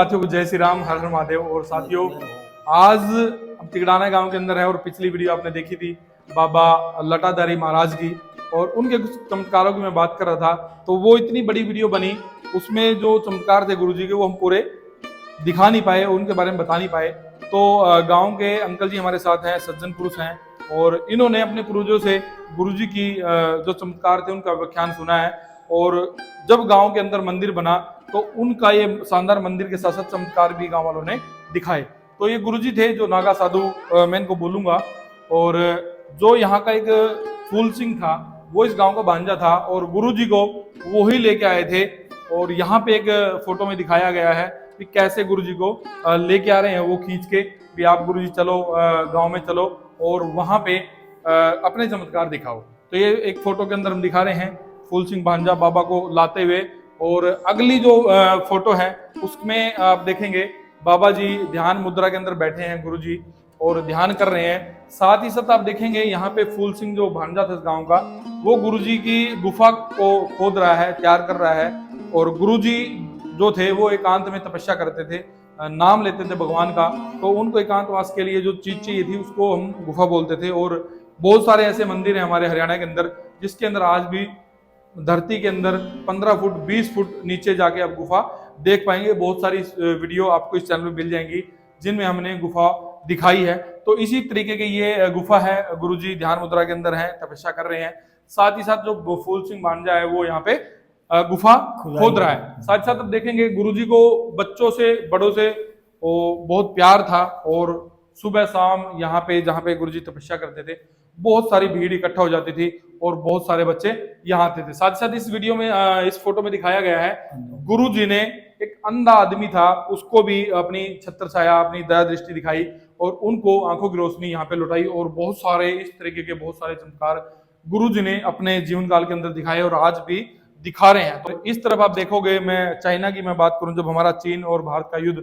साथियों को जय श्री राम, हर हर महादेव। और साथियों, आज हम तिगड़ाना गांव के अंदर है और पिछली वीडियो आपने देखी थी बाबा लटाधारी महाराज की, और उनके कुछ चमत्कारों की मैं बात कर रहा था। तो वो इतनी बड़ी वीडियो बनी, उसमें जो चमत्कार थे गुरुजी के वो हम पूरे दिखा नहीं पाए, उनके बारे में बता नहीं पाए। तो गांव के अंकल जी हमारे साथ हैं, सज्जन पुरुष हैं, और इन्होंने अपने पूर्वजों से गुरुजी की जो चमत्कार थे उनका व्याख्यान सुना है। और जब गांव के अंदर मंदिर बना तो उनका ये शानदार मंदिर के साथ साथ चमत्कार भी गांव वालों ने दिखाए। तो ये गुरुजी थे जो नागा साधु, मैं इनको बोलूंगा। और जो यहाँ का एक फूल सिंह था वो इस गांव का भांजा था, और गुरुजी को वो ही लेके आए थे। और यहाँ पे एक फोटो में दिखाया गया है कि कैसे गुरुजी को लेके आ रहे हैं वो खींच के भी, आप गुरुजी चलो गांव में चलो और वहां पे अपने चमत्कार दिखाओ। तो ये एक फोटो के अंदर हम दिखा रहे हैं फूल सिंह भांजा बाबा को लाते हुए। और अगली जो फोटो है उसमें आप देखेंगे बाबा जी ध्यान मुद्रा के अंदर बैठे हैं गुरुजी, और ध्यान कर रहे हैं। साथ ही साथ आप देखेंगे यहाँ पे फूल सिंह जो भांजा था इस गांव का, वो गुरुजी की गुफा को खोद रहा है, तैयार कर रहा है। और गुरुजी जो थे वो एकांत में तपस्या करते थे, नाम लेते थे भगवान का। तो उनको एकांतवास के लिए जो चीज चाहिए थी उसको हम गुफा बोलते थे। और बहुत सारे ऐसे मंदिर हैं हमारे हरियाणा के अंदर जिसके अंदर आज भी धरती के अंदर 15 फुट 20 फुट नीचे जाके आप गुफा देख पाएंगे। बहुत सारी वीडियो आपको इस चैनल में मिल जाएंगी जिनमें हमने गुफा दिखाई है। तो इसी तरीके की ये गुफा है, गुरुजी ध्यान मुद्रा के अंदर है, तपस्या कर रहे हैं। साथ ही साथ जो फूल सिंह भांजा है वो यहाँ पे गुफा खोद रहा है। साथ ही साथ आप देखेंगे गुरुजी को बच्चों से बड़ों से बहुत प्यार था, और सुबह शाम यहाँ पे जहाँ पे गुरुजी तपस्या करते थे बहुत सारी भीड़ इकट्ठा हो जाती थी और बहुत सारे बच्चे यहाँ आते थे। साथ ही साथ इस वीडियो में इस फोटो में दिखाया गया है गुरुजी ने एक अंधा आदमी था उसको भी अपनी छत्र छाया, अपनी दया दृष्टि दिखाई और उनको आंखों की रोशनी यहाँ पे लौटाई। और बहुत सारे इस तरीके के बहुत सारे चमत्कार गुरुजी ने अपने जीवन काल के अंदर दिखाए और आज भी दिखा रहे हैं। तो इस तरफ आप देखोगे, मैं चाइना की मैं बात करूं, जब हमारा चीन और भारत का युद्ध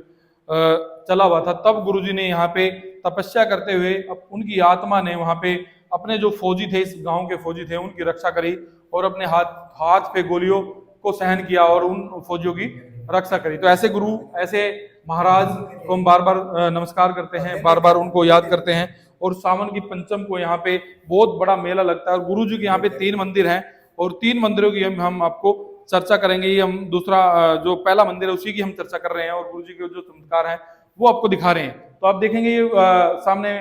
चला हुआ था तब गुरुजी ने यहाँ पे तपस्या करते हुए उनकी आत्मा ने वहां पे अपने जो फौजी थे, इस गांव के फौजी थे, उनकी रक्षा करी और अपने हाथ पे गोलियों को सहन किया और उन फौजियों की रक्षा करी। तो ऐसे गुरु, ऐसे महाराज को हम बार बार नमस्कार करते हैं, बार बार उनको याद करते हैं। और सावन की पंचम को यहाँ पे बहुत बड़ा मेला लगता है और गुरुजी के यहाँ पे 3 मंदिर हैं और 3 मंदिरों की हम आपको चर्चा करेंगे। ये हम दूसरा जो पहला मंदिर है उसी की हम चर्चा कर रहे हैं और गुरुजी के जो चमत्कार हैं वो आपको दिखा रहे हैं। तो आप देखेंगे ये सामने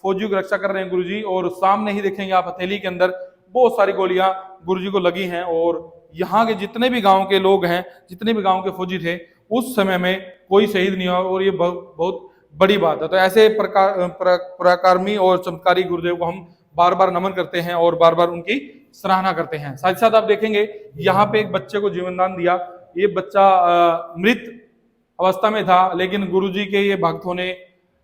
फौजियों की रक्षा कर रहे हैं गुरुजी, और सामने ही देखेंगे आप हथेली के अंदर बहुत सारी गोलियां गुरुजी को लगी हैं। और यहाँ के जितने भी गांव के लोग हैं, जितने भी गांव के फौजी थे, उस समय में कोई शहीद नहीं हुआ और ये बहुत बड़ी बात है। तो ऐसे पराक्रमी और चमत्कारी गुरुदेव को हम बार बार नमन करते हैं और बार बार उनकी सराहना करते हैं। साथ ही साथ आप देखेंगे यहाँ पे एक बच्चे को जीवन दान दिया। ये बच्चा मृत अवस्था में था, लेकिन गुरुजी के ये भक्त होने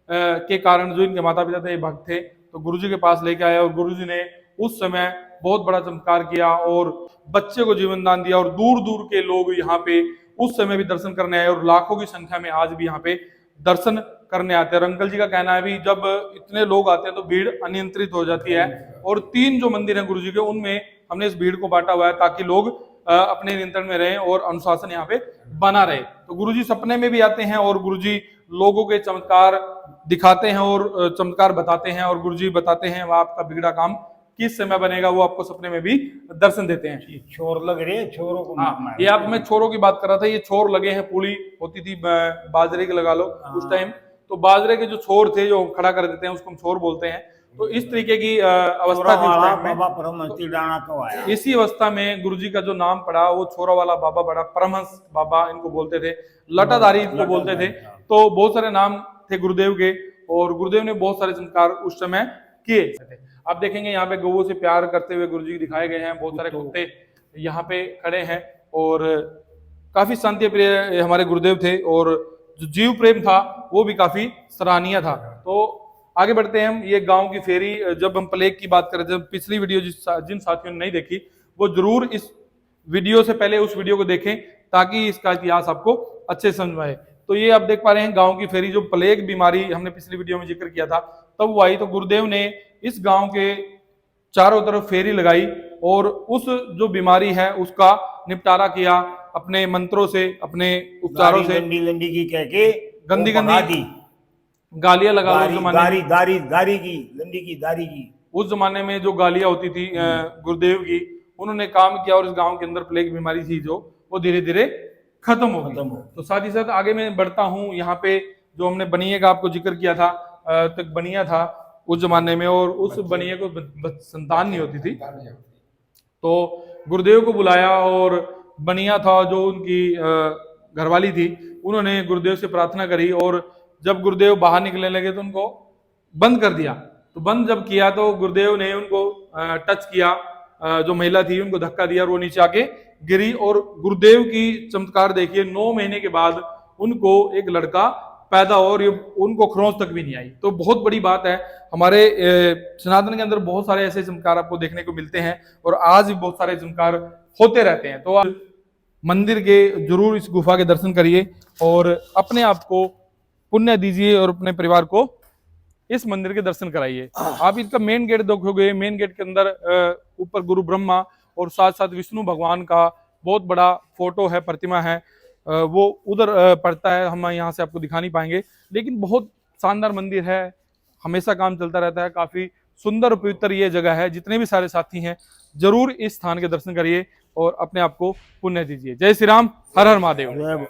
के कारण, जो इनके माता पिता थे ये भक्त थे, तो गुरुजी के पास लेके आए और गुरुजी ने उस समय बहुत बड़ा चमत्कार किया और बच्चे को जीवन दान दिया। और दूर दूर के लोग यहाँ पे उस समय भी दर्शन करने आए और लाखों की संख्या में आज भी यहाँ पे दर्शन करने आते हैं। और अंकल जी का कहना है भी जब इतने लोग आते हैं तो भीड़ अनियंत्रित हो जाती है। और 3 जो मंदिर हैं गुरुजी के, उनमें हमने इस भीड़ को बांटा हुआ है ताकि लोग अपने नियंत्रण में रहें और अनुशासन यहाँ पे बना रहे। तो गुरुजी सपने में भी आते हैं और गुरुजी लोगों के चमत्कार दिखाते हैं और चमत्कार बताते हैं, और गुरुजी बताते हैं वह आपका बिगड़ा काम किस समय बनेगा, वो आपको सपने में भी दर्शन देते हैं। छोर लग रहे हैं, छोरों को हाँ, ये आप, मैं छोरों की बात कर रहा था। ये छोर लगे हैं, पुली होती थी बाजरे के, लगा लो उस टाइम, तो बाजरे के जो छोर थे जो खड़ा कर देते हैं उसको हम छोर बोलते हैं। तो इस तरीके की अवस्था थी उस टाइम में। तो आया। इसी अवस्था में गुरुजी का जो नाम पड़ा वो छोरा वाला बाबा बड़ा, परमहंस बाबा इनको बोलते थे, लटाधारी इनको बोलते थे। तो बहुत सारे नाम थे गुरुदेव के और गुरुदेव ने बहुत सारे चमत्कार उस समय किए थे। आप देखेंगे यहाँ पे गौओं से प्यार करते हुए गुरुजी दिखाए गए हैं। बहुत सारे कुत्ते यहाँ पे खड़े हैं और काफी शांति प्रिय हमारे गुरुदेव थे और जो जीव प्रेम था वो भी काफी सराहनीय था। तो आगे बढ़ते हैं हम। ये गांव की फेरी, जब हम प्लेग की बात करें, जब पिछली वीडियो जिन साथियों ने नहीं देखी वो जरूर इस वीडियो से पहले उस वीडियो को देखें ताकि इसका इतिहास आपको अच्छे समझ में आए। तो ये आप देख पा रहे हैं गांव की फेरी, जो प्लेग बीमारी हमने पिछली वीडियो में जिक्र किया था तब वो आई। तो गुरुदेव ने इस गांव के चारों तरफ फेरी लगाई और उस जो बीमारी है उसका निपटारा किया। अपने मंत्रों से, अपने उपचारों से लंडी लंडी की कह के गंदी वो भगा गंदी दी। गालियां लगा लो। उस दारी जमाने दारी में, दारी दारी की लंडी की दारी की। उस जमाने में जो गालियां होती थी गुरुदेव की, उन्होंने काम किया और इस गांव के अंदर प्लेग बीमारी थी जो वो धीरे धीरे खत्म हो खत्म गई। हो। तो साथ ही साथ आगे मैं बढ़ता हूँ, यहाँ पे जो हमने बनिए का आपको जिक्र किया था, तक बनिया था उस जमाने में, और उस बनिए को संतान नहीं होती थी, तो गुरुदेव को बुलाया, और बनिया था जो उनकी घरवाली थी, उन्होंने गुरुदेव से प्रार्थना करी, और जब गुरुदेव बाहर निकलने लगे तो उनको बंद कर दिया। तो बंद जब किया तो गुरुदेव ने उनको टच किया, जो महिला थी उनको धक्का दिया और वो नीचे आके गिरी, और गुरुदेव की चमत्कार देखिए, 9 महीने के बाद उनको एक लड़का पैदा हो, और ये उनको खरोंच तक भी नहीं आई। तो बहुत बड़ी बात है। हमारे सनातन के अंदर बहुत सारे ऐसे चमत्कार आपको देखने को मिलते हैं, और आज भी बहुत सारे चमत्कार होते रहते हैं। तो आप मंदिर के जरूर इस गुफा के दर्शन करिए और अपने आप को पुण्य दीजिए, और अपने परिवार को इस मंदिर के दर्शन कराइए। आप इसका मेन गेट देखोगे, मेन गेट के अंदर ऊपर गुरु ब्रह्मा और साथ साथ विष्णु भगवान का बहुत बड़ा फोटो है, प्रतिमा है, वो उधर पड़ता है, हम यहाँ से आपको दिखा नहीं पाएंगे, लेकिन बहुत शानदार मंदिर है, हमेशा काम चलता रहता है, काफी सुंदर और पवित्र ये जगह है। जितने भी सारे साथी हैं जरूर इस स्थान के दर्शन करिए और अपने आप को पुण्य दीजिए। जय श्री राम, हर हर महादेव।